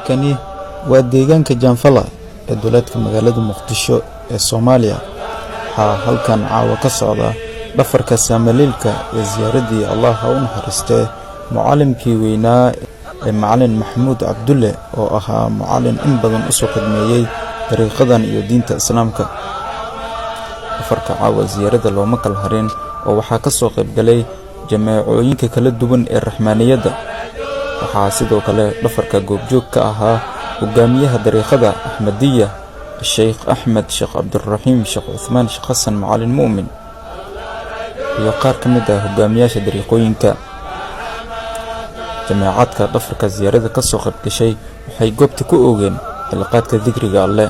halkani waa deegaanka Jaanfala ee dowladka magaalada Muqdisho ee Soomaaliya. Waxaa halkan caawa ka socda dhafarka Saamaliilka ee ziyaaradii Allah ha u naxariistay mucallimkii weynaa ee Macallin Maxamuud Cabdulle oo ahaa mucallin in badan u soo khidmeeyay dariiqadan iyo diinta Islaamka. dhafarka caawa ziyarada looma kala harin oo waxaa ka soo qayb galay jameecooyinka kala duwan ee Raxmaaniyada. waxaa sidoo kale dhafarka goobjoog ka ahaa hogaamiyaha dariiqada Ahmadiyya Sheikh Ahmed Sheikh Abdurrahiim Sheikh Uthman Sheikh Hassan Macallin Mu'min iyo qaar ka mid ah hogaamiyaasha dariiqooyinka. jameecadka dhafarka ziyarada ka soo qayb gashay waxay goobta ku oogeen xilqaadka dhikriga Allah.